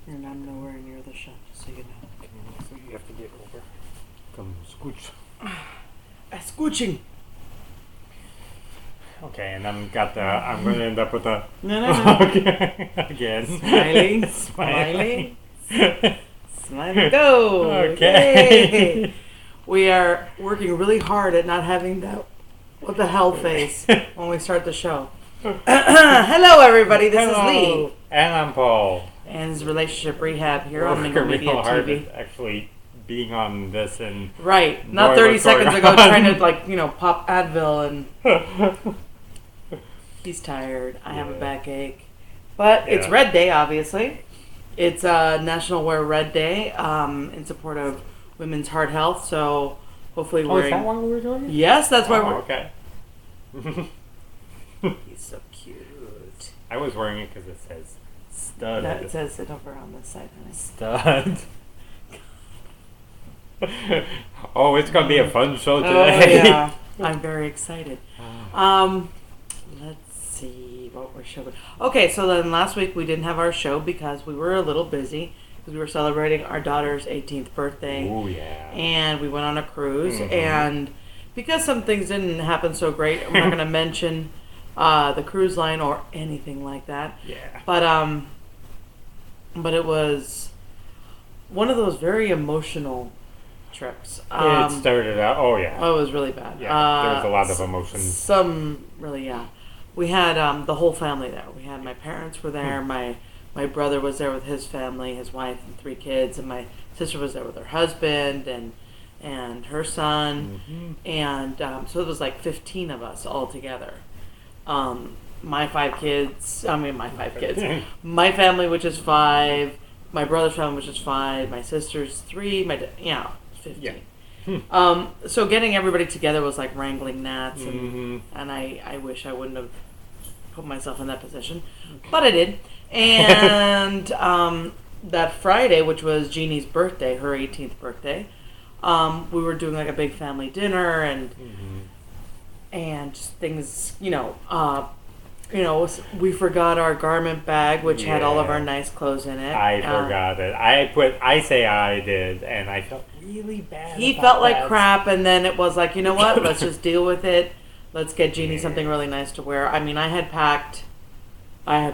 And I'm nowhere near the chef, so you know. So you have to get over. Come scooch. Scooching. Okay, and I'm going to end up with a. No. Okay. Again. Smiling. Smile. Go. Okay. Yay. We are working really hard at not having that what the hell face when we start the show. Hello, everybody. This is Lee. And I'm Paul. And his relationship rehab here on We're Mingle working Media real hard TV. at actually being on this and Right. Not knowing 30 what's going seconds ago on. trying to, pop Advil and he's tired. I have a Yeah. backache. But it's Yeah. Red Day, obviously. It's National Wear Red Day in support of women's heart health. So hopefully Oh, we're... is that why we were doing it? Yes, that's why we're... Okay. He's so cute. I was wearing it because it says stud. That it says it over on this side, honey. Stud. Oh, it's gonna be a fun show Oh, today. yeah. I'm very excited. Let's see what we're showing. Okay, so then last week we didn't have our show because we were a little busy because we were celebrating our daughter's 18th birthday. Oh yeah. And we went on a cruise, and because some things didn't happen so great, I'm not going to mention the cruise line or anything like that. Yeah. But it was one of those very emotional trips. It started out. Oh yeah. Oh, it was really bad. Yeah. There was a lot of emotions. We had the whole family there. We had my parents were there. My brother was there with his family, his wife and 3 kids, and my sister was there with her husband and her son, and so it was like 15 of us all together. My 5 kids. My family, which is 5. My brother's family, which is 5. My sister's 3. 15. Yeah. So getting everybody together was like wrangling gnats, and I wish I wouldn't have put myself in that position, but I did. And that Friday, which was Jeannie's birthday, her 18th birthday, we were doing like a big family dinner and just things, we forgot our garment bag, which had all of our nice clothes in it. I forgot it. I say I did, and I felt really bad. He felt like crap, and then it was like, you know what? Let's just deal with it. Let's get Jeannie something really nice to wear. I mean, I had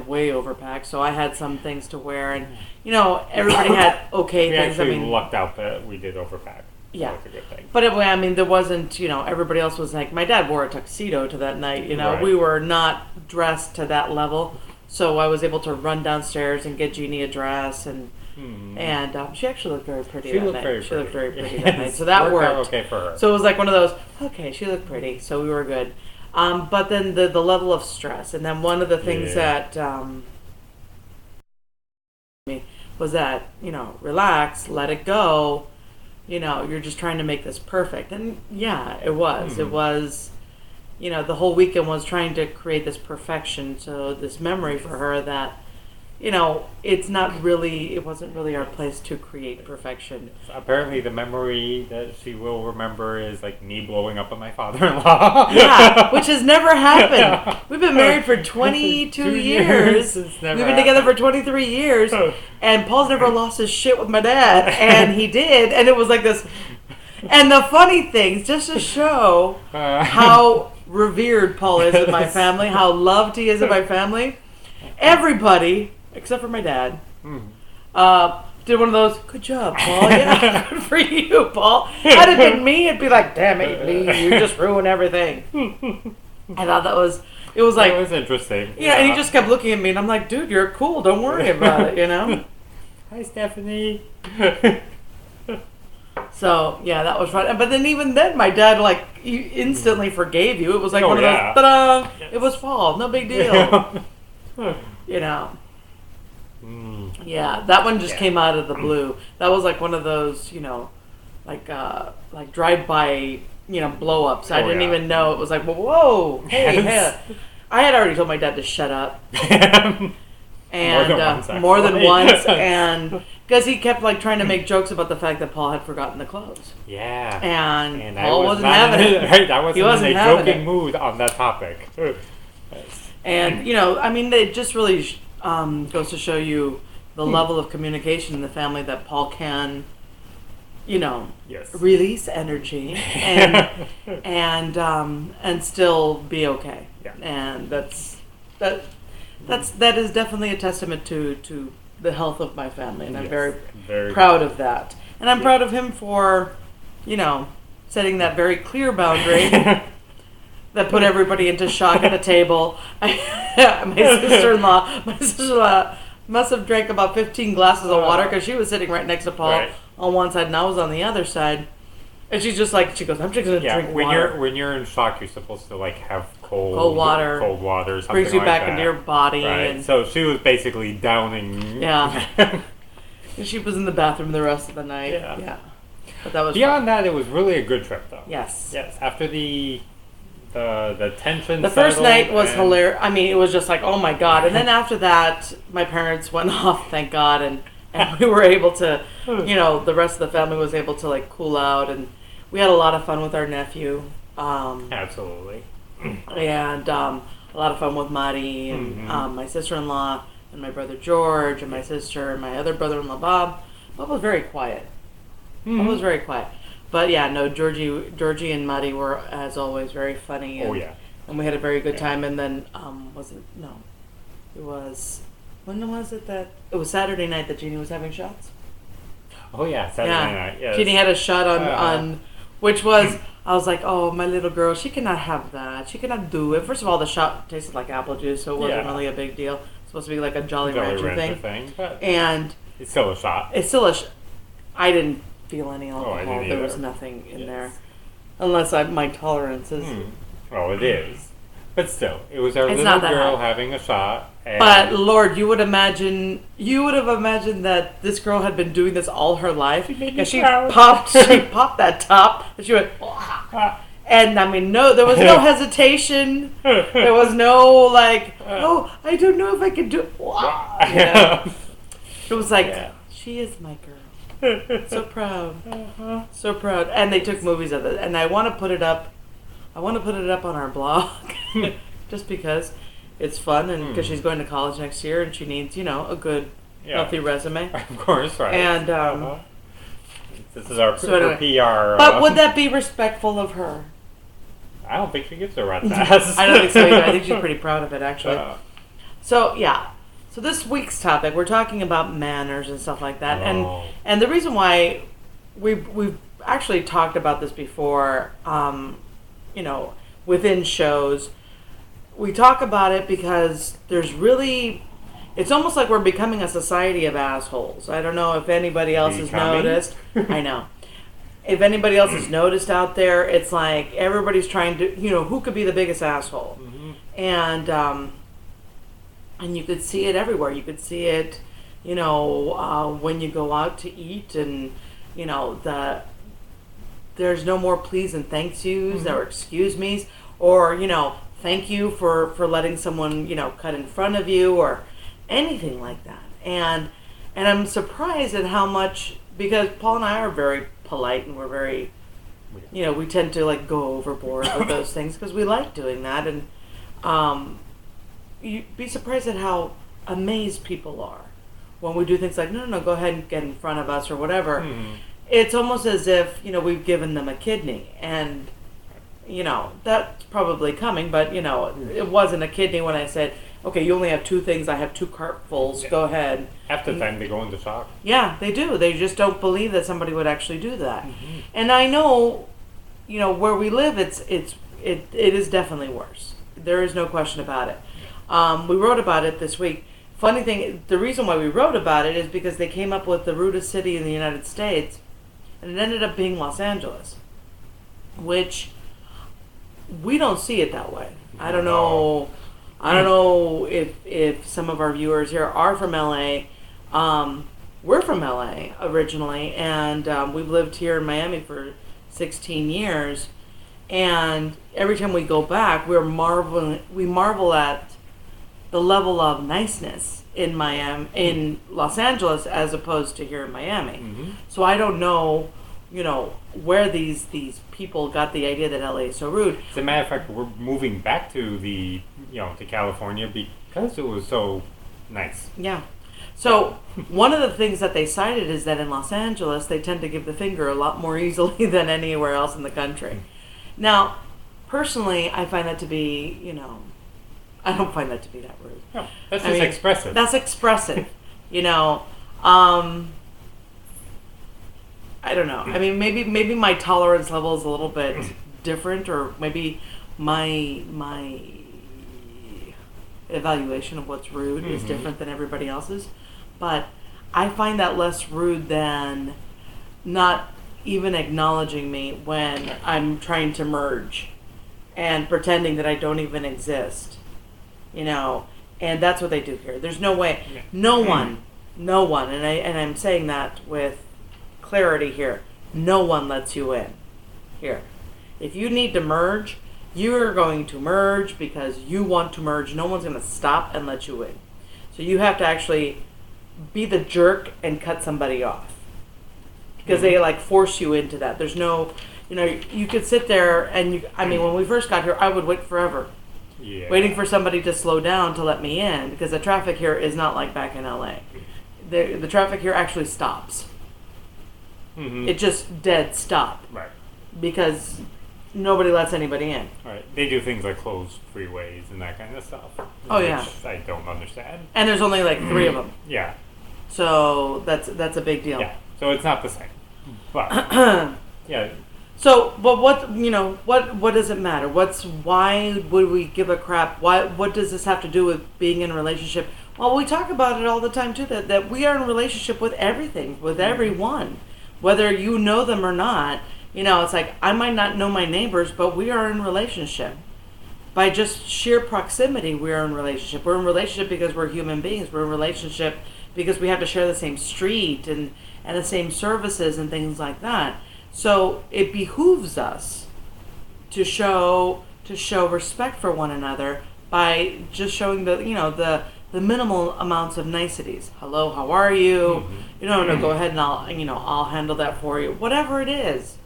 way overpacked, so I had some things to wear, and everybody had okay we things. actually lucked out that we did overpack. Yeah, that was a good thing. But there wasn't. Everybody else was like, my dad wore a tuxedo to that night. Right. We were not dressed to that level, so I was able to run downstairs and get Jeannie a dress, and she actually looked very pretty that night. She looked very pretty that night, so that worked out okay for her. So it was like one of those. Okay, she looked pretty, so we were good. But then the level of stress, and then one of the things that was that relax, let it go. You're just trying to make this perfect, and it was. It was, the whole weekend was trying to create this perfection, so this memory for her that, it wasn't really our place to create perfection. Apparently the memory that she will remember is like me blowing up at my father-in-law. Yeah, which has never happened. We've been married for 22 years. We've been together for 23 years, and Paul's never lost his shit with my dad, and he did, and it was like this. And the funny things, just to show how revered Paul is in my family, how loved he is in my family, everybody, except for my dad, did one of those, good job, Paul. Yeah, good for you, Paul. Had it been me, it'd be like, damn it, Lee, you just ruined everything. I thought it was like... It was interesting. Yeah, and he just kept looking at me, and I'm like, dude, you're cool, don't worry about it, Hi, Stephanie. So, that was fun. But then even then, my dad, he instantly forgave you. It was like one of those, ta-da, it was fall, no big deal. Yeah, that one just came out of the blue. That was like one of those, like drive-by, blow-ups. I didn't even know. It was like, whoa, hey. I had already told my dad to shut up. And more than once, and because he kept trying to make jokes about the fact that Paul had forgotten the clothes. Yeah. And Paul wasn't having it. Right, I wasn't in a joking it. mood on that topic. And it just really goes to show you, the level of communication in the family that Paul can, Yes. release energy and still be okay. Yeah. And that is definitely a testament to the health of my family, and I'm very proud of that. And I'm proud of him for, setting that very clear boundary that put everybody into shock at the table. My sister-in-law must have drank about 15 glasses of water because she was sitting right next to Paul on one side and I was on the other side. And she's just like, she goes, I'm just going to drink water. When you're in shock, you're supposed to have cold water. Cold water, something brings you like back that. into your body. Right. And so she was basically downing. Yeah. And she was in the bathroom the rest of the night. Yeah. But that was beyond that. It was really a good trip, though. Yes. After the tension. The first night was hilarious. I mean, it was just like, oh my god. And then after that, my parents went off, thank God, and we were able to, the rest of the family was able to cool out, and we had a lot of fun with our nephew. Absolutely. And a lot of fun with Mari and my sister-in-law and my brother George and my sister and my other brother-in-law Bob. Bob was very quiet. Bob was very quiet. But yeah, no, Georgie and Mari were, as always, very funny. And, and we had a very good time. And then, when was it that, it was Saturday night that Jeannie was having shots? Oh yeah, Saturday night, yes. Jeannie had a shot on which was, I was like, oh, my little girl, she cannot have that. She cannot do it. First of all, the shot tasted like apple juice, so it wasn't really a big deal. It's supposed to be like a Jolly Rancher thing. And it's still a shot. I didn't feel any alcohol. There was nothing in there. Unless my tolerance is... Well, it is. But still, it was our little girl having a shot. But Lord, you would have imagined that this girl had been doing this all her life. She popped that top, and she went, and I mean, there was no hesitation. There was no I don't know if I can do it. It was like, she is my girl. So proud, so proud. And they took movies of it, and I want to put it up. I want to put it up on our blog, just because it's fun, and because she's going to college next year, and she needs, a good, healthy resume. Of course, right. And this is our anyway, PR. But would that be respectful of her? I don't think she gives a rat's ass. I don't think so either. I think she's pretty proud of it, actually. So this week's topic, we're talking about manners and stuff like that, and the reason why we've actually talked about this before, within shows, we talk about it because it's almost like we're becoming a society of assholes. I don't know if anybody else has noticed. I know. If anybody else has noticed out there, it's like everybody's trying to, who could be the biggest asshole? And you could see it everywhere. You could see it, when you go out to eat, and, there's no more please and thanks yous or excuse me's, or, thank you for letting someone, cut in front of you or anything like that. And I'm surprised at how much, because Paul and I are very polite, and we're very, we tend to go overboard with those things because we like doing that. And you'd be surprised at how amazed people are when we do things like, no, go ahead and get in front of us or whatever. It's almost as if, we've given them a kidney, and, that's probably coming, but, it wasn't a kidney when I said, okay, you only have 2 things, I have 2 cartfuls, go ahead. Half the time they go into shock. Yeah, they do. They just don't believe that somebody would actually do that. And I know, where we live, it is definitely worse. There is no question about it. We wrote about it this week. Funny thing, the reason why we wrote about it is because they came up with the rudest city in the United States, and it ended up being Los Angeles, which we don't see it that way. I don't know if some of our viewers here are from LA. We're from LA originally, and we've lived here in Miami for 16 years. And every time we go back, we marvel at the level of niceness in Los Angeles as opposed to here in Miami. So I don't know, where these people got the idea that LA is so rude. As a matter of fact, we're moving back to to California because it was so nice. Yeah. So one of the things that they cited is that in Los Angeles, they tend to give the finger a lot more easily than anywhere else in the country. Now, personally, I find that to be, I don't find that to be that rude. No, that's just expressive. That's expressive. I don't know. I mean, maybe my tolerance level is a little bit different, or maybe my evaluation of what's rude is different than everybody else's. But I find that less rude than not even acknowledging me when I'm trying to merge and pretending that I don't even exist. And that's what they do here. There's no way, no one, and I'm saying that with clarity here, no one lets you in here. If you need to merge, you're going to merge because you want to merge. No one's going to stop and let you in. So you have to actually be the jerk and cut somebody off, because they force you into that. There's no, you could sit there and when we first got here, I would wait forever. Yeah. Waiting for somebody to slow down to let me in, because the traffic here is not like back in LA. The traffic here actually stops. It just dead stop. Right. Because nobody lets anybody in. Right. They do things like close freeways and that kind of stuff. Oh, yeah. I don't understand. And there's only 3 of them. Yeah. So that's a big deal. Yeah. So it's not the same. But yeah. So, but what does it matter? Why would we give a crap? What does this have to do with being in a relationship? Well, we talk about it all the time too, that we are in a relationship with everything, with everyone, whether you know them or not. It's like, I might not know my neighbors, but we are in a relationship. By just sheer proximity, we are in a relationship. We're in a relationship because we're human beings. We're in a relationship because we have to share the same street and the same services and things like that. So it behooves us to show respect for one another by just showing the minimal amounts of niceties. Hello, how are you? No, go ahead and I'll handle that for you. Whatever it is,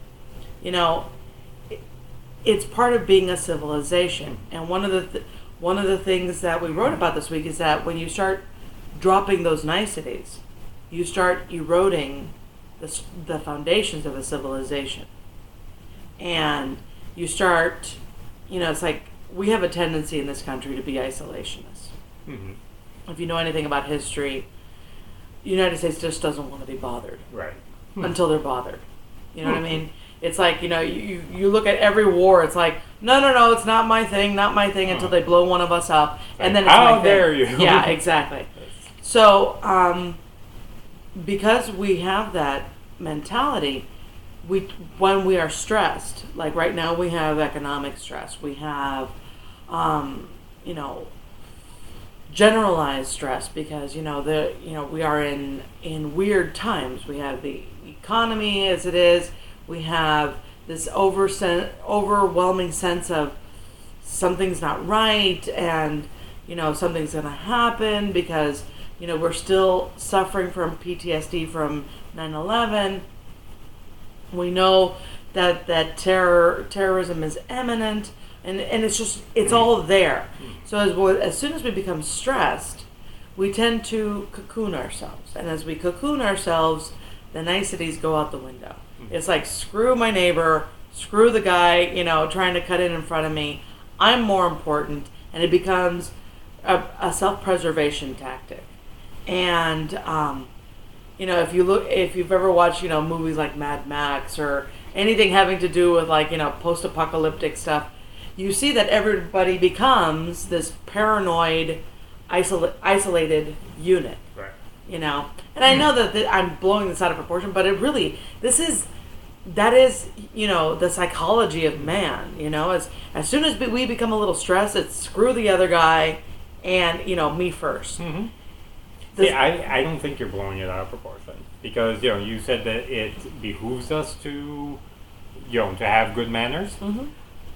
it's part of being a civilization. And one of the things that we wrote about this week is that when you start dropping those niceties, you start eroding the foundations of a civilization. And you start, it's like we have a tendency in this country to be isolationists. If you know anything about history, the United States just doesn't want to be bothered. Right. Until they're bothered. You know what I mean? It's like, you look at every war, it's like, no, it's not my thing, until they blow one of us up. And then it's how dare you? Yeah, exactly. So, because we have that mentality, when we are stressed, like right now we have economic stress, we have, generalized stress, because we are in weird times. We have the economy as it is. We have this overwhelming sense of something's not right, and something's going to happen, because we're still suffering from PTSD from 9/11. We know that terrorism is imminent, and it's all there. So as soon as we become stressed, we tend to cocoon ourselves, and as we cocoon ourselves, the niceties go out the window. It's like, screw my neighbor, screw the guy trying to cut in front of me. I'm more important, and it becomes a self-preservation tactic. And if you've ever watched movies like Mad Max or anything having to do with post-apocalyptic stuff, you see that everybody becomes this paranoid, isolated unit. Right. And I know that I'm blowing this out of proportion, but that is the psychology of man. As soon as we become a little stressed, it's screw the other guy, and me first. I don't think you're blowing it out of proportion, because you said that it behooves us to have good manners.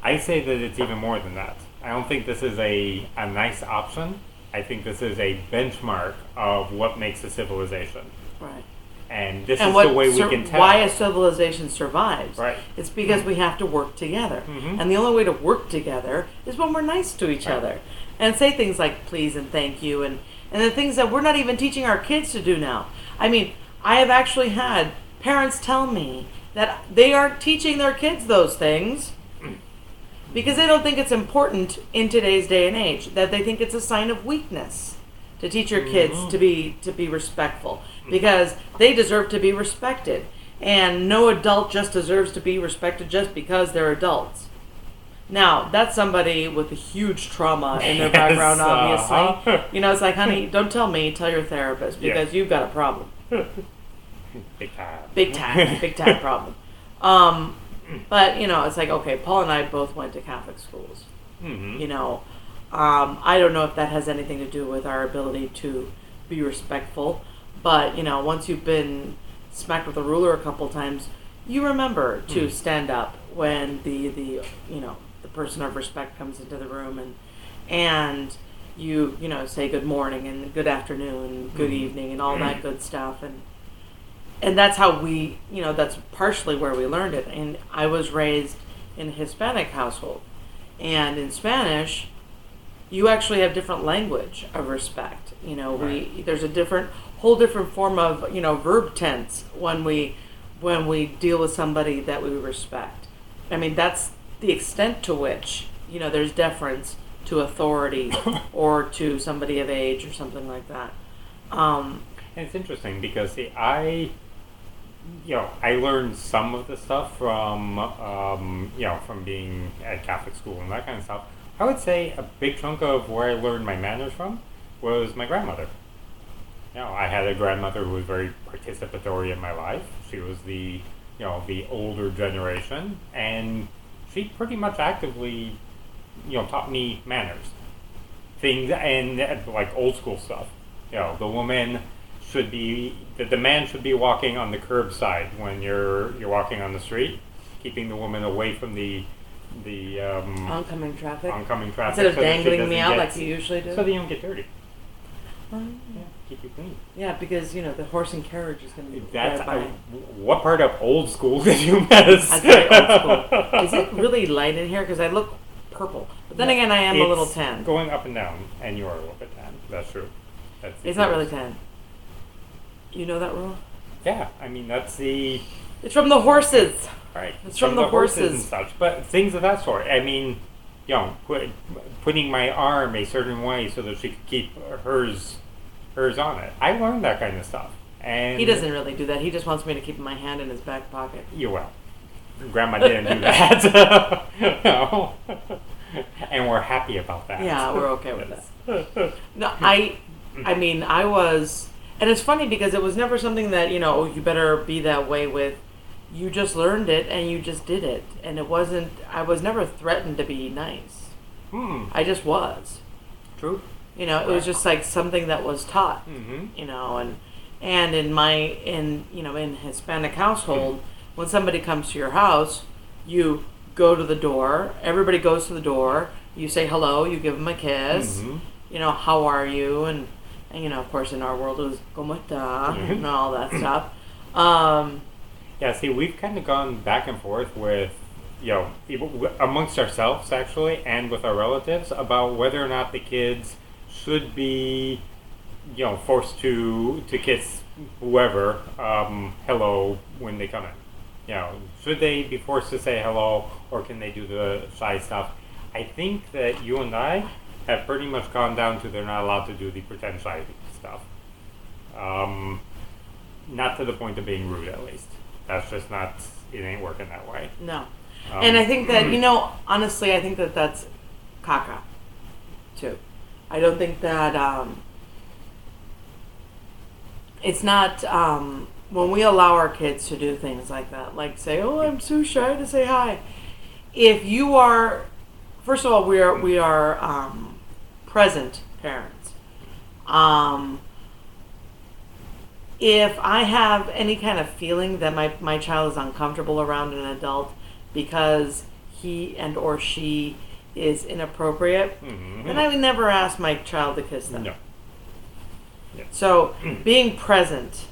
I say that it's even more than that. I don't think this is a nice option. I think this is a benchmark of what makes a civilization. Right. And this is the way we can tell. Why a civilization survives. Right. It's because we have to work together. And the only way to work together is when we're nice to each other. And say things like please and thank you, and and the things that we're not even teaching our kids to do now. I mean, I have actually had parents tell me that they aren't teaching their kids those things because they don't think it's important in today's day and age, that they think it's a sign of weakness to teach your kids to be respectful, because they deserve to be respected, and no adult just deserves to be respected just because they're adults. Now, that's somebody with a huge trauma in their background, obviously. You know, it's like, honey, don't tell me, tell your therapist, because you've got a problem. Big time. Big time problem. But, you know, it's like, okay, Paul and I both went to Catholic schools. You know, I don't know if that has anything to do with our ability to be respectful, but, you know, once you've been smacked with a ruler a couple times, you remember to stand up when the you know, the person of respect comes into the room, and you know, say good morning and good afternoon, good evening, and all that good stuff, and that's how we, you know, that's partially where we learned it. And I was raised in a Hispanic household, and in Spanish, you actually have different language of respect. You know, there's a whole different form of, you know, verb tense when we deal with somebody that we respect. I mean, that's the extent to which, you know, there's deference to authority or to somebody of age or something like that. And it's interesting because, see, I learned some of the stuff from, you know, from being at Catholic school and that kind of stuff. I would say a big chunk of where I learned my manners from was my grandmother. You know, I had a grandmother who was very participatory in my life. She was the older generation, and she pretty much actively, you know, taught me manners, things, and like old school stuff. You know, the man should be walking on the curbside when you're walking on the street, keeping the woman away from the oncoming traffic. Instead of dangling me out like you usually do. So they don't get dirty. Yeah, keep you clean. Yeah, because, you know, the horse and carriage is going to be what part of old school did you miss? I said old school. Is it really light in here? Because I look purple. But then again, I am a little tan. Going up and down, and you are a little bit tan. That's true. It's not really tan. You know that rule? Yeah, I mean, that's the... It's from the horses. Right. It's from the horses and such. But things of that sort. I mean, you know, putting my arm a certain way so that she could keep hers on it. I learned that kind of stuff. And he doesn't really do that. He just wants me to keep my hand in his back pocket. You will. Grandma didn't do that. No. And we're happy about that. Yeah, we're okay with that. No, I mean, I was... And it's funny because it was never something that, you know, oh, you better be that way with. You just learned it and you just did it. And it wasn't... I was never threatened to be nice. I just was. True. You know, it was just like something that was taught. You know, and in Hispanic household, when somebody comes to your house, you go to the door. Everybody goes to the door. You say hello. You give them a kiss. You know, how are you? And you know, of course, in our world, it was "Cómo está?" and all that stuff. Yeah, see, we've kind of gone back and forth with, you know, amongst ourselves, actually, and with our relatives, about whether or not the kids should be, you know, forced to kiss whoever hello when they come in. You know, should they be forced to say hello, or can they do the shy stuff? I think that you and I have pretty much gone down to they're not allowed to do the pretend shy stuff. Not to the point of being rude, at least. That's just not, it ain't working that way. No. And I think that, you know, honestly, I think that that's caca, too. I don't think that, it's not, when we allow our kids to do things like that, like say, oh, I'm so shy to say hi. If you are, first of all, we are present parents. If I have any kind of feeling that my child is uncomfortable around an adult because he and or she is inappropriate, then I would never ask my child to kiss them. No. Yeah. So being present,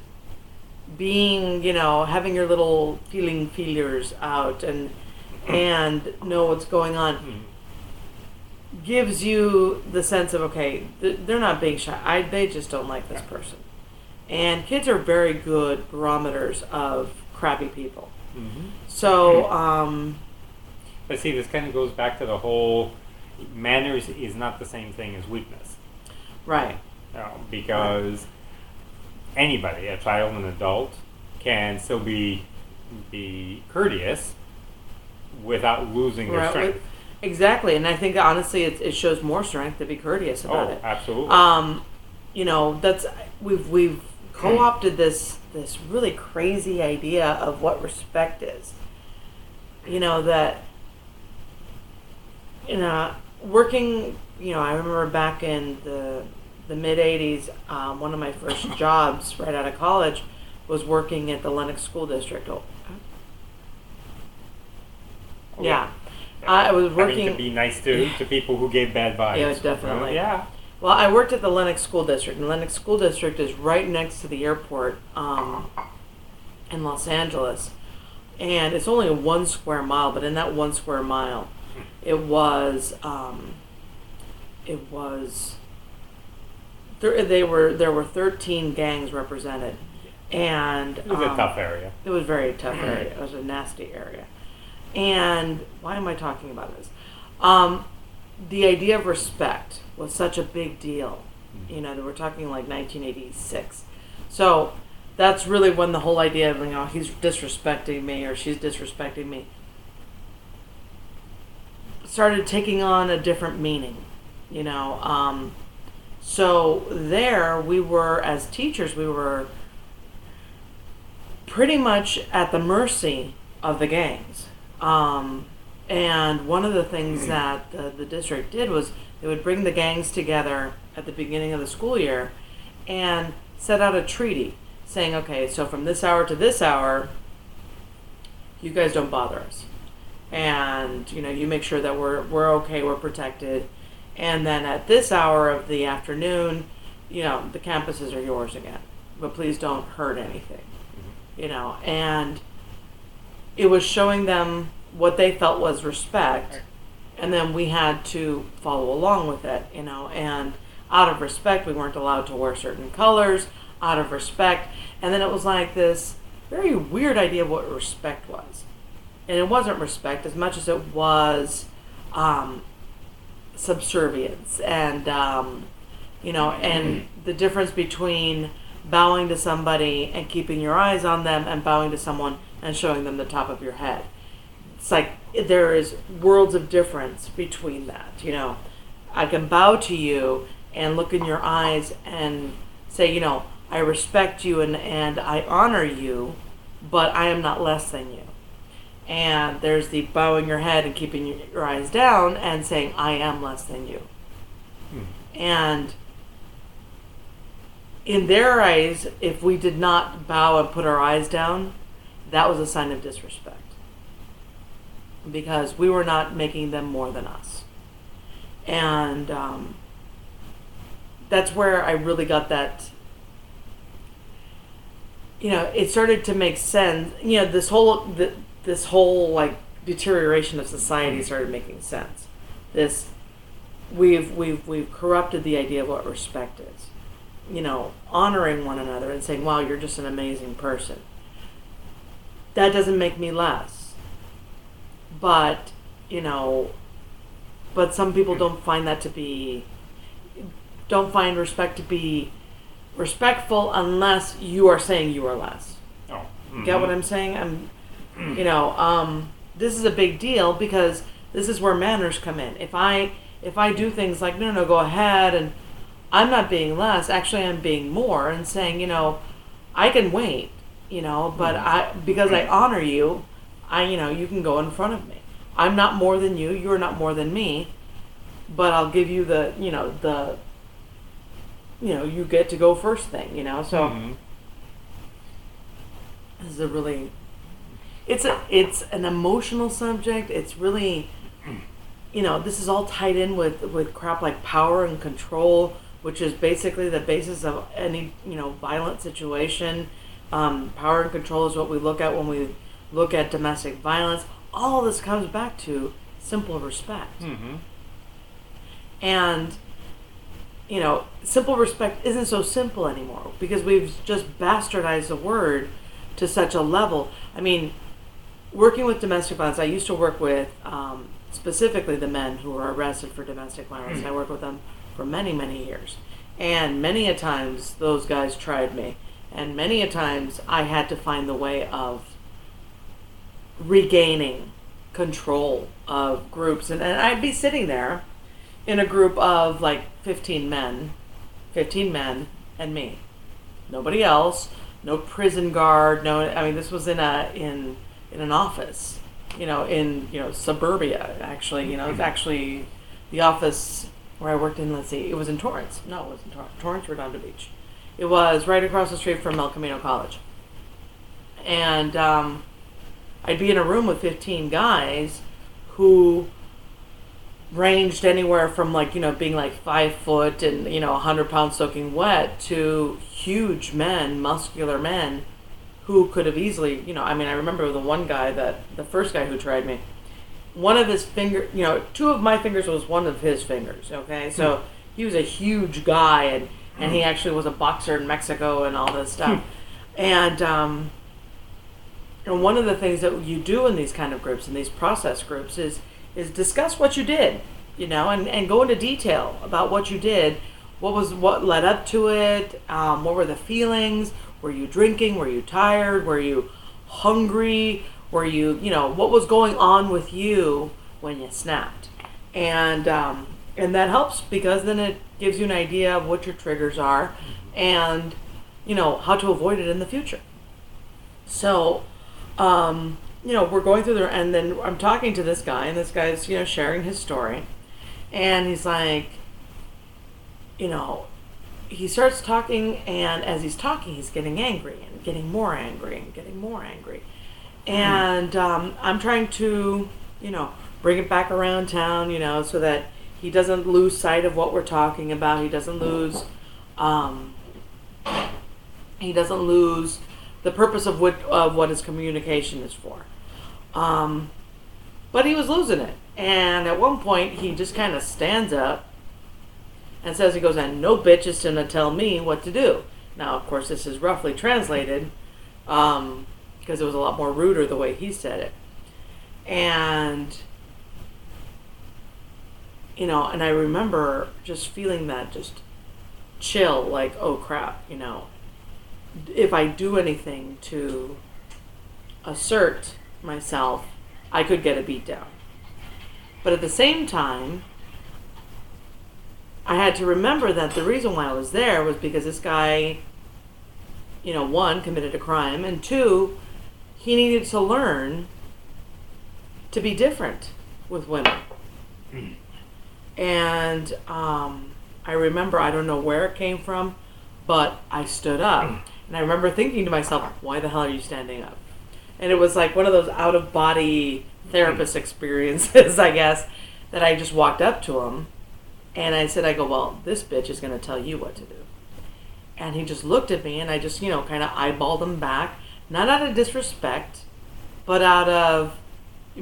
being, you know, having your little feelers out and know what's going on. gives you the sense of, okay, they're not being shy. They just don't like this person. And kids are very good barometers of crappy people. Mm-hmm. So, but see, this kind of goes back to the whole manners is not the same thing as weakness. Right. Because anybody, a child and adult, can still be courteous without losing their strength. Exactly, and I think honestly, it shows more strength to be courteous about it. Absolutely. That's we've co-opted this really crazy idea of what respect is. Working. I remember back in the mid '80s, one of my first jobs right out of college was working at the Lenox School District. Yeah. I was working to be nice to people who gave bad vibes. Yeah, definitely. Yeah. Well, I worked at the Lenox School District, and the Lenox School District is right next to the airport in Los Angeles, and it's only 1 square mile. But in that 1 square mile, there were 13 gangs represented, and it was a tough area. It was a very tough area. It was a nasty area. And why am I talking about this? The idea of respect was such a big deal. That we're talking like 1986. So that's really when the whole idea of, he's disrespecting me or she's disrespecting me started taking on a different meaning. So there we were, as teachers, we were pretty much at the mercy of the gangs. And one of the things that the district did was they would bring the gangs together at the beginning of the school year and set out a treaty saying, okay, so from this hour to this hour, you guys don't bother us. And, you make sure that we're okay, we're protected. And then at this hour of the afternoon, the campuses are yours again. But please don't hurt anything. And it was showing them what they felt was respect, and then we had to follow along with it, and out of respect, we weren't allowed to wear certain colors, out of respect, and then it was like this very weird idea of what respect was. And it wasn't respect as much as it was subservience, and, and the difference between bowing to somebody and keeping your eyes on them and bowing to someone and showing them the top of your head. It's like there is worlds of difference between that. I can bow to you and look in your eyes and say, I respect you and I honor you, but I am not less than you. And there's the bowing your head and keeping your eyes down and saying, I am less than you. And in their eyes, if we did not bow and put our eyes down, that was a sign of disrespect. Because we were not making them more than us. And that's where I really got that, it started to make sense. This whole like deterioration of society started making sense. We've corrupted the idea of what respect is. Honoring one another and saying, wow, you're just an amazing person. That doesn't make me less. But, but some people don't find respect to be respectful unless you are saying you are less. Oh. Mm-hmm. Get what I'm saying? This is a big deal because this is where manners come in. If I do things like, no, go ahead, and I'm not being less, actually I'm being more, and saying, I can wait, but because I honor you, you can go in front of me. I'm not more than you, you're not more than me, but I'll give you you get to go first thing, so this is a really, it's an emotional subject. It's really, this is all tied in with crap like power and control, which is basically the basis of any, violent situation. Power and control is what we look at when we look at domestic violence. All of this comes back to simple respect. Mm-hmm. And, simple respect isn't so simple anymore because we've just bastardized the word to such a level. I mean, working with domestic violence, I used to work with specifically the men who were arrested for domestic violence. I worked with them for many, many years. And many a times those guys tried me. And many a times I had to find the way of regaining control of groups. And I'd be sitting there in a group of like 15 men and me. Nobody else, no prison guard, this was in an office, in suburbia actually. It's actually the office where I worked in, it was in Torrance. No, it wasn't Torrance. Torrance, Redondo Beach. It was right across the street from El Camino College. And I'd be in a room with 15 guys who ranged anywhere from being 5 foot and 100 pounds soaking wet to huge men, muscular men who could have easily, I remember the first guy who tried me, one of his fingers, 2 of my fingers was one of his fingers, okay? So he was a huge guy, and he actually was a boxer in Mexico and all this stuff. And one of the things that you do in these kind of groups, in these process groups, is discuss what you did, and go into detail about what you did, what led up to it, what were the feelings, were you drinking, were you tired, were you hungry, were you, what was going on with you when you snapped. And that helps because then it gives you an idea of what your triggers are and, how to avoid it in the future. So, we're going through there, and then I'm talking to this guy, and this guy's, sharing his story. And he's like, he starts talking, and as he's talking, he's getting angry and getting more angry and getting more angry. And I'm trying to, bring it back around town, so that he doesn't lose sight of what we're talking about. He doesn't lose the purpose of what his communication is for. But he was losing it. And at one point, he just kind of stands up and says, he goes, and no bitch is going to tell me what to do. Now, of course, this is roughly translated because it was a lot more ruder the way he said it. And, and I remember just feeling that just chill, like, oh crap, if I do anything to assert myself, I could get a beat down. But at the same time, I had to remember that the reason why I was there was because this guy, 1, committed a crime, and 2, he needed to learn to be different with women. And I remember, I don't know where it came from, but I stood up. And I remember thinking to myself, why the hell are you standing up? And it was like one of those out-of-body therapist experiences, I guess, that I just walked up to him. And I go, well, this bitch is going to tell you what to do. And he just looked at me, and I just, kind of eyeballed him back. Not out of disrespect, but out of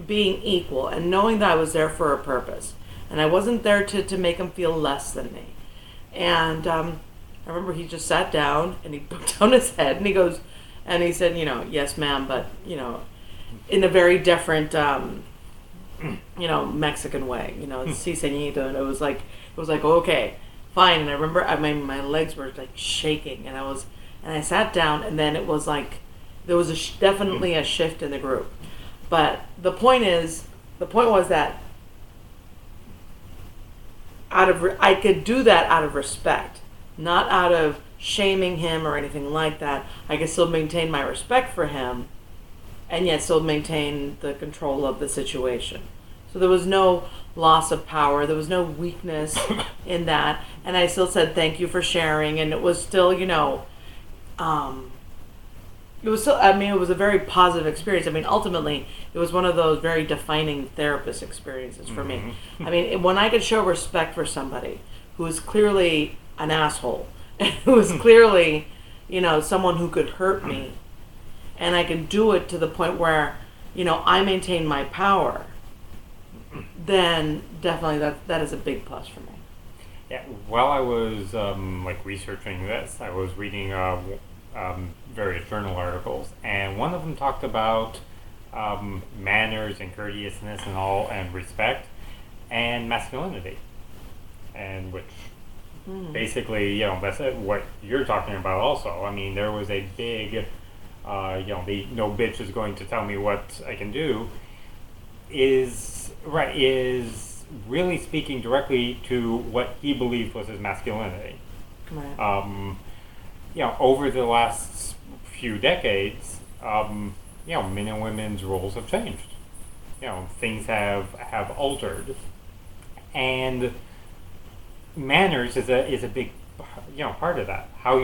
being equal and knowing that I was there for a purpose. And I wasn't there to make him feel less than me. And I remember he just sat down, and he put down his head, and he goes, and he said, yes, ma'am, but, in a very different, Mexican way, si señorito, and it was like, okay, fine. And I remember, my legs were like shaking, and I sat down, and then it was like, there was definitely a shift in the group. But the point was that I could do that out of respect, not out of shaming him or anything like that. I could still maintain my respect for him and yet still maintain the control of the situation. So there was no loss of power. There was no weakness in that. And I still said, thank you for sharing. And it was still, it was a very positive experience. Ultimately, it was one of those very defining therapist experiences for me. When I could show respect for somebody who is clearly an asshole, who was clearly, someone who could hurt me, and I can do it to the point where, I maintain my power, then definitely that is a big plus for me. Yeah, while I was researching this, I was reading various journal articles, and one of them talked about manners and courteousness and all, and respect, and masculinity, and which basically, that's what you're talking about. Also, I mean, there was a big, the no bitch is going to tell me what I can do, is really speaking directly to what he believed was his masculinity. Right. Over the last few decades, men and women's roles have changed. Things have altered, and manners is a big part of that. How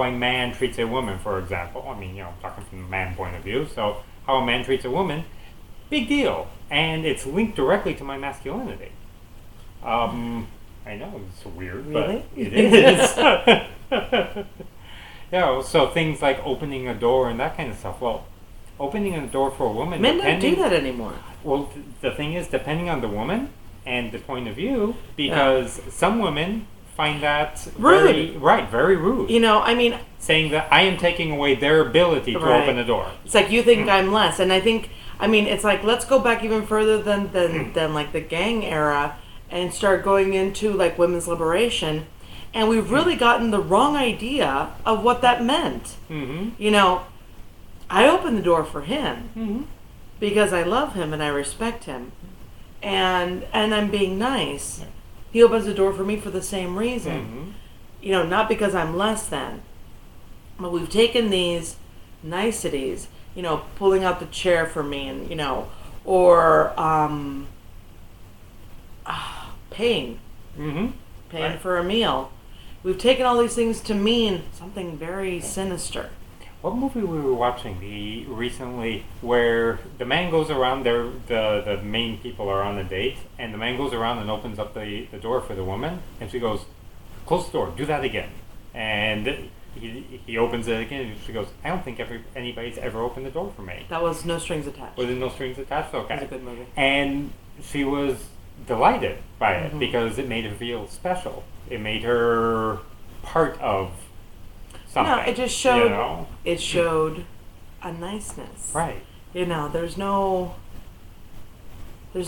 a man treats a woman, for example. I mean, I'm talking from the man point of view. So how a man treats a woman, big deal, and it's linked directly to my masculinity. I know it's weird, really? But it is. So things like opening a door and that kind of stuff. Well, opening a door for a woman. Men don't do that anymore. Well, the thing is, depending on the woman and the point of view, because some women find that rude. Very rude. I mean, saying that I am taking away their ability to open a door. It's like you think I'm less, and I think, it's like, let's go back even further than like the gang era and start going into like women's liberation, and we've really gotten the wrong idea of what that meant. Mm-hmm. I opened the door for him because I love him and I respect him, and I'm being nice. Yeah. He opens the door for me for the same reason. Not because I'm less than. But we've taken these niceties, pulling out the chair for me, and or paying for a meal. We've taken all these things to mean something very sinister. What movie we were watching recently where the man goes around, the main people are on a date, and the man goes around and opens up the door for the woman, and she goes, close the door, do that again. And he opens it again, and she goes, I don't think anybody's ever opened the door for me. That was No Strings Attached. Was it No Strings Attached? Okay. It was a good movie. And she was delighted by it because it made her feel special. It made her part of something. No, it just showed. It showed a niceness. Right. There's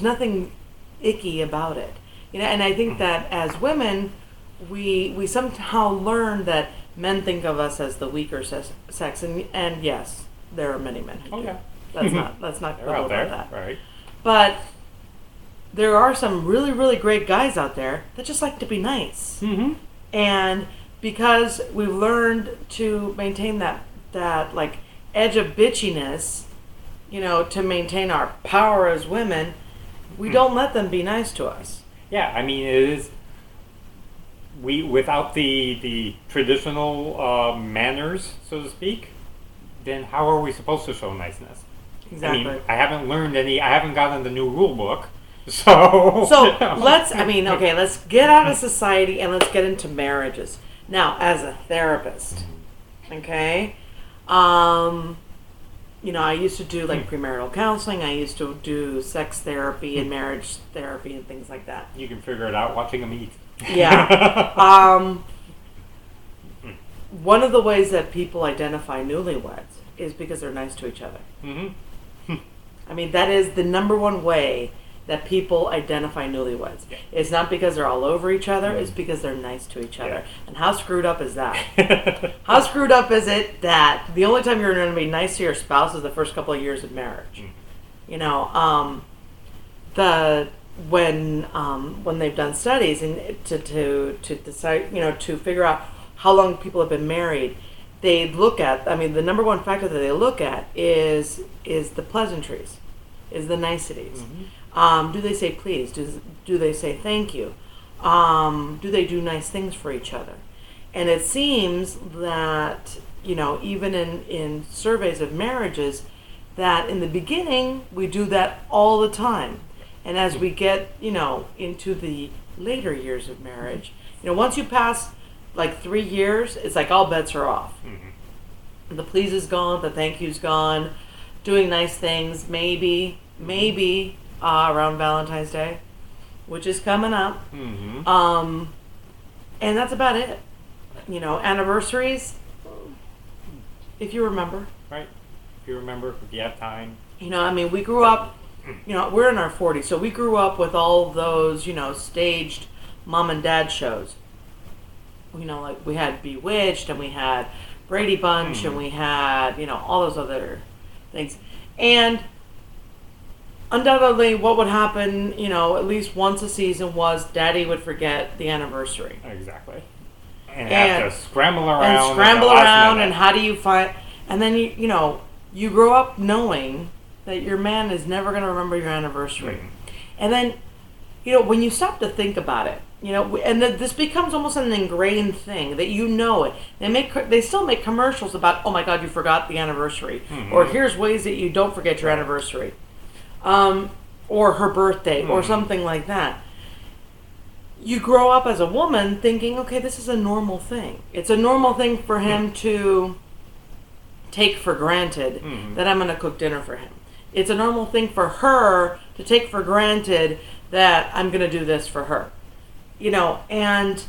nothing icky about it. And I think that as women, we somehow learn that men think of us as the weaker sex, and yes, there are many men who do. Let's not quibble about that. Right. But there are some really, really great guys out there that just like to be nice. And because we've learned to maintain that like edge of bitchiness, to maintain our power as women, we don't let them be nice to us. Yeah, I mean, it is. Without the traditional manners, so to speak, then how are we supposed to show niceness? Exactly. I mean, I haven't learned any. I haven't gotten the new rule book, so. let's get out of society and let's get into marriages now. As a therapist, okay, I used to do like premarital counseling. I used to do sex therapy and marriage therapy and things like that. You can figure it out watching them eat. Yeah. One of the ways that people identify newlyweds is because they're nice to each other. I mean, that is the number one way that people identify newlyweds. Yeah. It's not because they're all over each other, it's because they're nice to each other. Yeah. And how screwed up is that? How screwed up is it that the only time you're going to be nice to your spouse is the first couple of years of marriage? When they've done studies and to decide, to figure out how long people have been married, they look at, the number one factor that they look at is the pleasantries, is the niceties. Do they say please? Do they say thank you? Do they do nice things for each other? And it seems that, even in surveys of marriages, that in the beginning, we do that all the time. And as we get, into the later years of marriage, once you pass like 3 years, it's like all bets are off. The please is gone, the thank you's gone, doing nice things, maybe around Valentine's Day, which is coming up. And that's about it. Anniversaries, if you remember. Right. If you remember, if you have time. We grew up, we're in our 40s, so we grew up with all those, staged mom and dad shows. Like we had Bewitched, and we had Brady Bunch, and we had, all those other things. And undoubtedly what would happen, at least once a season was Daddy would forget the anniversary. Exactly. And have to scramble around. And how do you find... And then, you grow up knowing that your man is never going to remember your anniversary. And then, when you stop to think about it, and this becomes almost an ingrained thing that it. They still make commercials about, oh my God, you forgot the anniversary. Or here's ways that you don't forget your anniversary. Or her birthday, or something like that. You grow up as a woman thinking, okay, this is a normal thing. It's a normal thing for him to take for granted that I'm going to cook dinner for him. It's a normal thing for her to take for granted that I'm going to do this for her. And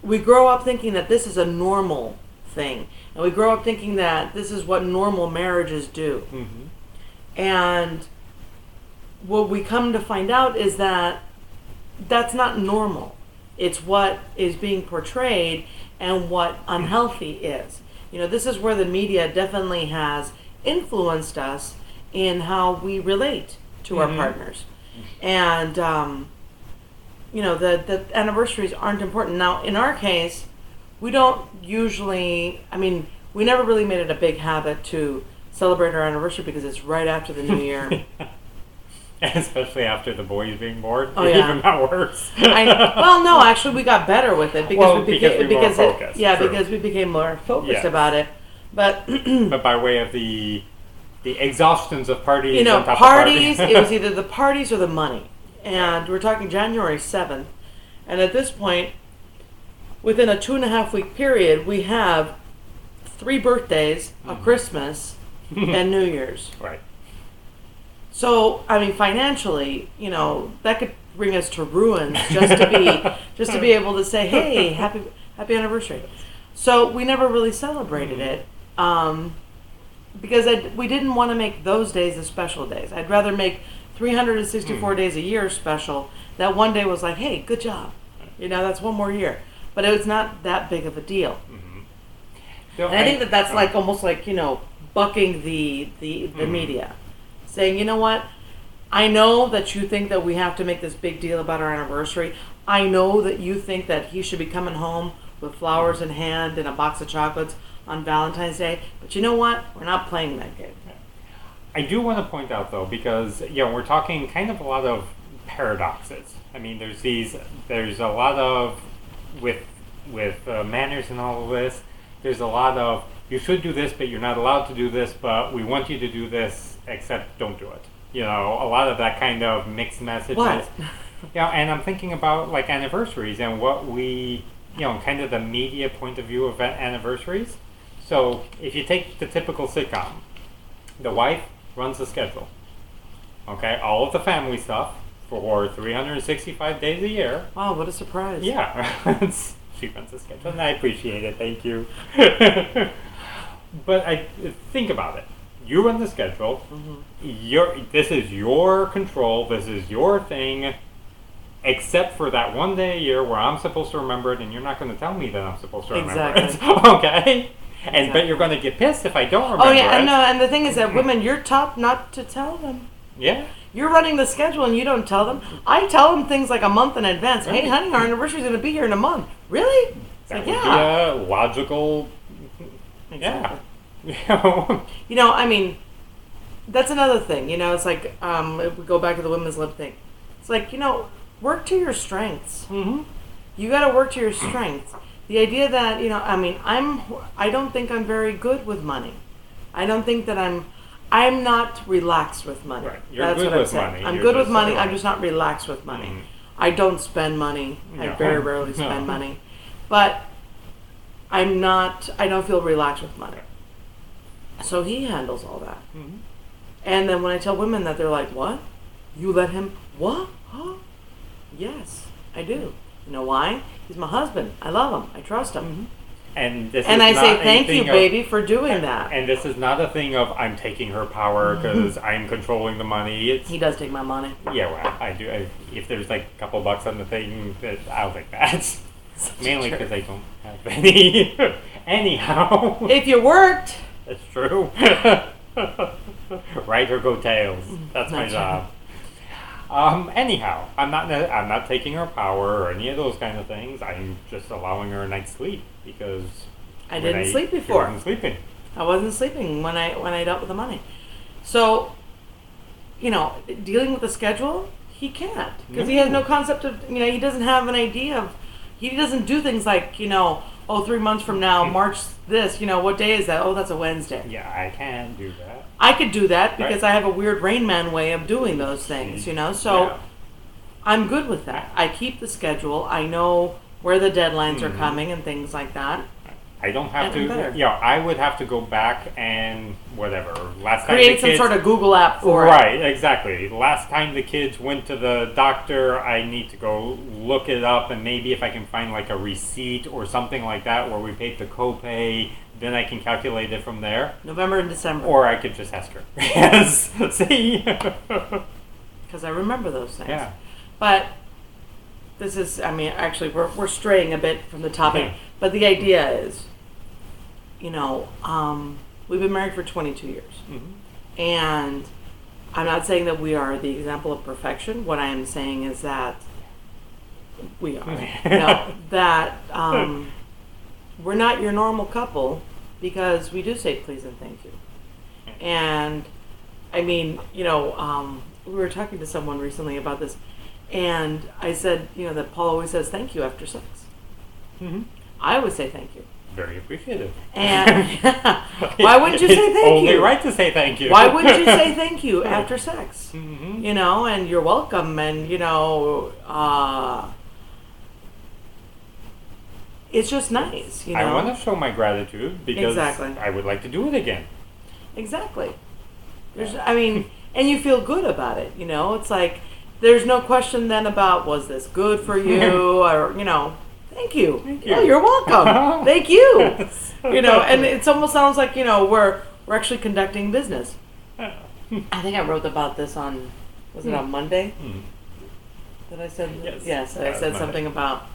we grow up thinking that this is a normal thing. And we grow up thinking that this is what normal marriages do. And what we come to find out is that that's not normal. It's what is being portrayed and what unhealthy is. This is where the media definitely has influenced us in how we relate to our partners. And, the anniversaries aren't important. Now, in our case, we don't usually, we never really made it a big habit to celebrate our anniversary because it's right after the new year. Especially after the boys being born, even got worse. No, actually, we got better with it because because we became more focused about it. But but by way of the exhaustions of parties, parties, it was either the parties or the money, and we're talking January 7th, and at this point, within a 2.5 week period, we have 3 birthdays, a Christmas, and New Year's. Right. So, financially, that could bring us to ruins just to be able to say, hey, happy anniversary. So we never really celebrated it because we didn't want to make those days the special days. I'd rather make 364 days a year special. That one day was like, hey, good job. That's one more year. But it was not that big of a deal. So and I think that's like almost like, bucking the media. Saying, you know what, I know that you think that we have to make this big deal about our anniversary. I know that you think that he should be coming home with flowers in hand and a box of chocolates on Valentine's Day. But you know what? We're not playing that game. I do want to point out, though, because, we're talking kind of a lot of paradoxes. There's a lot of, with manners and all of this, there's a lot of, you should do this, but you're not allowed to do this, but we want you to do this, except don't do it. A lot of that kind of mixed messages. What? And I'm thinking about like anniversaries and what we, kind of the media point of view of anniversaries. So if you take the typical sitcom, the wife runs the schedule. Okay, all of the family stuff for 365 days a year. Wow, what a surprise. Yeah, she runs the schedule, and I appreciate it. Thank you. But I think about it. You run the schedule. This is your control. This is your thing. Except for that one day a year where I'm supposed to remember it, and you're not going to tell me that I'm supposed to remember it. Okay. And but you're going to get pissed if I don't remember it. Oh yeah, and the thing is that women, you're taught not to tell them. Yeah. You're running the schedule and you don't tell them. I tell them things like a month in advance. Hey, honey, our anniversary's going to be here in a month. Really? It's that would be a logical. Exactly. Yeah. That's another thing. It's like if we go back to the women's lib thing. It's like work to your strengths. You got to work to your strengths. The idea that I don't think I'm very good with money. I don't think that I'm not relaxed with money. Right. You're That's good what with I'm money. I'm good with money. I'm just not relaxed with money. I don't spend money. I very rarely spend money. But I don't feel relaxed with money. So he handles all that. And then when I tell women that, they're like, what? You let him? What? Huh? Yes, I do. You know why? He's my husband. I love him. I trust him. Mm-hmm. And I say thank you, baby, for doing that. And this is not a thing of I'm taking her power because I'm controlling the money. He does take my money. Yeah, well, I do. If there's like a couple bucks on the thing, I'll take that. Mainly because I don't have any. Anyhow. If you worked. That's true. Ride or go tails. That's my job. Anyhow, I'm not taking her power or any of those kind of things. I'm just allowing her a night's sleep because I didn't sleep before. I wasn't sleeping. I wasn't sleeping when I dealt with the money. So, dealing with the schedule, he can't because he has no concept of he doesn't have an idea of. He doesn't do things like 3 months from now, March this. What day is that? Oh, that's a Wednesday. Yeah, I can do that. I could do that because I have a weird Rain Man way of doing those things, So I'm good with that. I keep the schedule. I know where the deadlines are coming and things like that. I don't have to. I would have to go back and whatever. Last time create some sort of Google app for it. Right, exactly. Last time the kids went to the doctor, I need to go look it up and maybe if I can find like a receipt or something like that where we paid the copay, then I can calculate it from there. November and December. Or I could just ask her. Yes. See? Because I remember those things. Yeah. But this is, actually, we're straying a bit from the topic. But the idea is, we've been married for 22 years. Mm-hmm. And I'm not saying that we are the example of perfection. What I am saying is that we are. That we're not your normal couple because we do say please and thank you. And, we were talking to someone recently about this. And I said, that Paul always says thank you after sex. Mm-hmm. I always say thank you. Very appreciative. And why wouldn't you say thank you? Only right to say thank you. Why wouldn't you say thank you after sex? Mm-hmm. And you're welcome and, it's just nice, I want to show my gratitude because I would like to do it again. Exactly. And you feel good about it, It's like, there's no question then about, was this good for you? Or, thank you. Thank you. Oh, you're welcome. Thank you. And it almost sounds like, we're actually conducting business. I think I wrote about this on, was it on Monday? That I said, yes I said something about,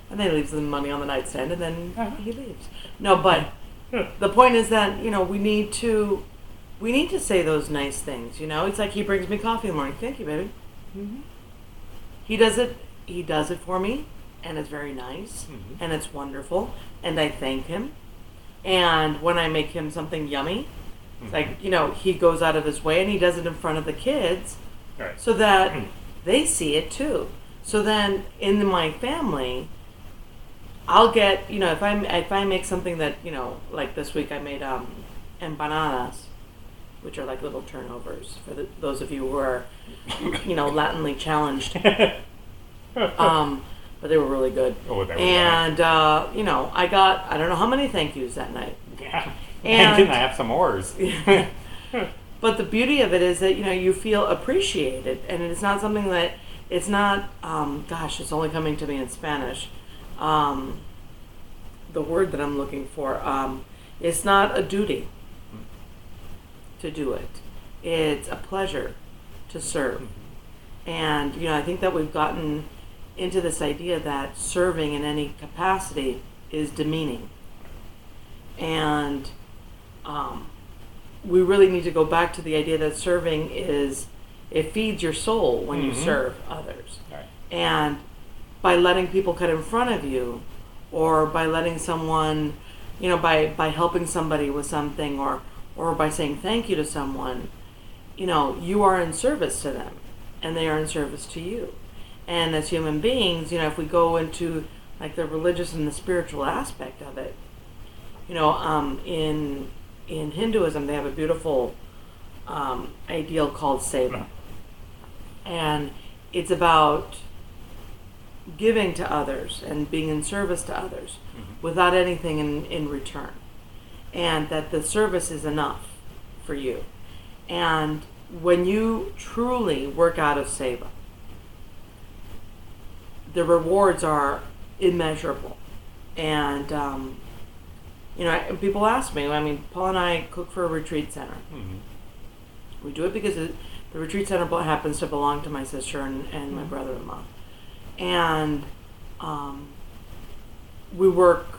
and then he leaves the money on the nightstand and then he leaves. No, but the point is that, we need to say those nice things, It's like he brings me coffee in the morning. Thank you, baby. Mm-hmm. He does it for me. And it's very nice, and it's wonderful, and I thank him. And when I make him something yummy, it's like, he goes out of his way and he does it in front of the kids so that they see it too. So then in my family, I'll get, if I make something that, like this week I made empanadas, which are like little turnovers for those of you who are, Latinly challenged. But they were really good. Oh, they were and, I got, I don't know how many thank yous that night. Yeah. And didn't I have some oars? But the beauty of it is that, you feel appreciated. And it's not something that, it's not, it's only coming to me in Spanish. The word that I'm looking for, it's not a duty to do it. It's a pleasure to serve. And, I think that we've gotten into this idea that serving in any capacity is demeaning. And we really need to go back to the idea that serving it feeds your soul when you serve others. Right. And by letting people cut in front of you, or by letting someone, by helping somebody with something, or by saying thank you to someone, you are in service to them, and they are in service to you. And as human beings, if we go into like the religious and the spiritual aspect of it, in Hinduism they have a beautiful ideal called seva, and it's about giving to others and being in service to others without anything in return, and that the service is enough for you. And when you truly work out of seva, the rewards are immeasurable. And, people ask me, Paul and I cook for a retreat center. Mm-hmm. We do it because the retreat center happens to belong to my sister and my brother-in-law. And we work